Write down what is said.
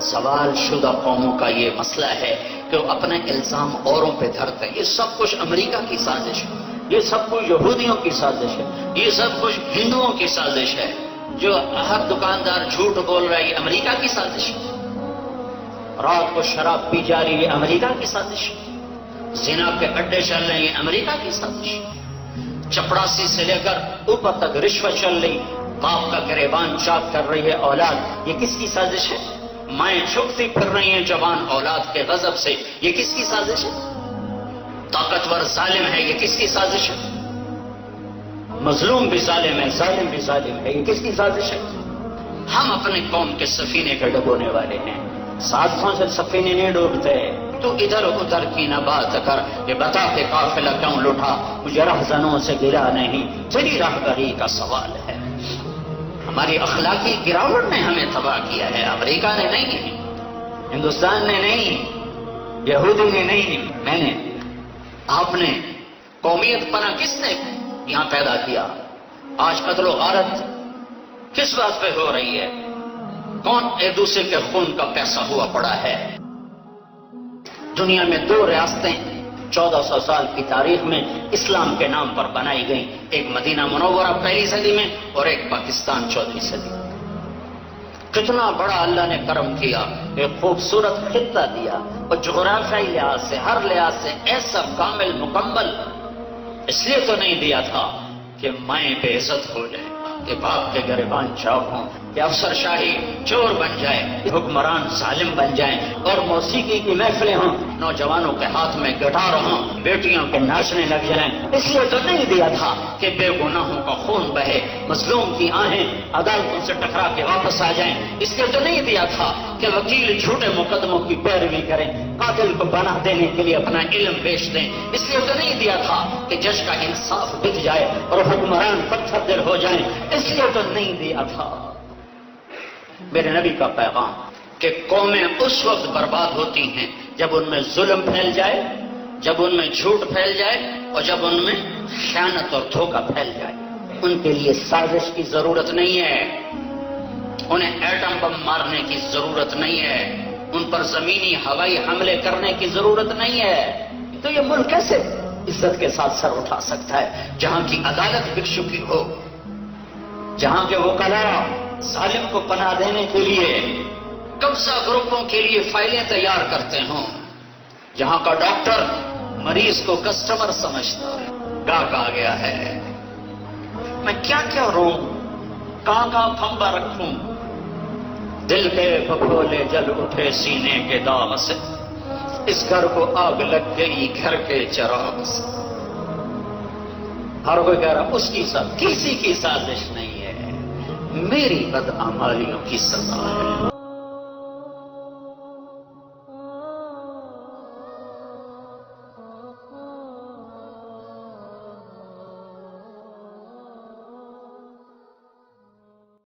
سوال شدہ قوموں کا یہ مسئلہ ہے کہ وہ اپنے الزام اوروں پہ دھرتے ہیں. یہ سب کچھ امریکہ کی سازش ہے، یہ سب کچھ یہودیوں کی سازش ہے، یہ سب کچھ ہندوؤں کی سازش ہے. جو ہر دکاندار جھوٹ بول رہا ہے یہ امریکہ کی سازش ہے. رات کو شراب پی جا رہی ہے امریکہ کی سازش ہے. زنا کے اڈے چل رہے ہیں یہ امریکہ کی سازش ہے. چپڑاسی سے لے کر اوپر تک رشوت چل رہی، باپ کا گریبان چاک کر رہی ہے اولاد، یہ کس کی سازش ہے؟ مائیں چھپتی پھر رہی ہیں جوان اولاد کے غضب سے، یہ کس کی سازش ہے؟ طاقتور ظالم ہے، یہ کس کی سازش ہے؟ مظلوم بھی ظالم ہے، ظالم بھی ظالم ہے، یہ کس کی سازش ہے؟ ہم اپنے قوم کے سفینے کے ڈبونے والے ہیں، سازشوں سے سفینے نہیں ڈوبتے. تو ادھر ادھر کی نہ بات کر، یہ بتا کہ قافلہ کیوں لٹا، مجھے رہزنوں سے گرا نہیں، تیری راہبری کا سوال ہے. ہماری اخلاقی گراوٹ نے ہمیں تباہ کیا ہے، امریکہ نے نہیں، ہندوستان نے نہیں، یہودی نے نہیں، میں نے. آپ نے قومیت پنا کس نے یہاں پیدا کیا؟ آج قتل و غارت کس بات پہ ہو رہی ہے؟ کون ایک دوسرے کے خون کا پیسہ ہوا پڑا ہے؟ دنیا میں 2 ریاستیں 1400 سال کی تاریخ میں اسلام کے نام پر بنائی گئیں، ایک مدینہ منورہ پہلی صدی میں اور ایک پاکستان 14ویں صدی میں. کتنا بڑا اللہ نے کرم کیا، ایک خوبصورت خطہ دیا، اور جغرافیائی لحاظ سے ہر لحاظ سے ایسا کامل مکمل. اس لیے تو نہیں دیا تھا کہ مائیں بے عزت ہو جائیں، کہ باپ کے گریبان چاک ہوں، کہ افسر شاہی چور بن جائے، حکمران ظالم بن جائیں، اور موسیقی کی محفلیں ہوں، نوجوانوں کے ہاتھ میں گٹار ہوں، بیٹیوں کے ناچنے لگ جائیں. اس لیے تو نہیں دیا تھا کہ بے گناہوں کا خون بہے، مظلوم کی آہیں عدالتوں سے ٹکرا کے واپس آ جائیں. اس لیے تو نہیں دیا تھا کہ وکیل جھوٹے مقدموں کی پیروی کریں، قاتل کو بنا دینے کے لیے اپنا علم بیچ دیں. اس لیے تو نہیں دیا تھا کہ جج کا انصاف بک جائے اور حکمران پتھر دل ہو جائیں. اس لیے تو نہیں دیا تھا. میرے نبی کا پیغام کہ قومیں اس وقت برباد ہوتی ہیں جب ان میں ظلم پھیل جائے، جب ان میں جھوٹ پھیل جائے، اور جب ان میں خیانت اور دھوکہ پھیل جائے. ان کے لیے سازش کی ضرورت نہیں ہے، انہیں ایٹم بم مارنے کی ضرورت نہیں ہے، ان پر زمینی ہوائی حملے کرنے کی ضرورت نہیں ہے. تو یہ ملک کیسے عزت کے ساتھ سر اٹھا سکتا ہے جہاں کی عدالت بک چکی ہو، جہاں کے وکلاء ظالم کو پناہ دینے کے لیے قبضہ گروپوں کے لیے فائلیں تیار کرتے ہوں، جہاں کا ڈاکٹر مریض کو کسٹمر سمجھتا ہے. گاہک آ گیا ہے، میں کیا کیا روں، کہاں پھمبا رکھوں، دل کے بھگولے جل اٹھے سینے کے داغ سے، اس گھر کو آگ لگ گئی گھر کے چراغ سے. ہر کوئی کہہ رہا اس کی کسی کی سازش نہیں ہے، میری بدعمالیوں کی سزا ہے.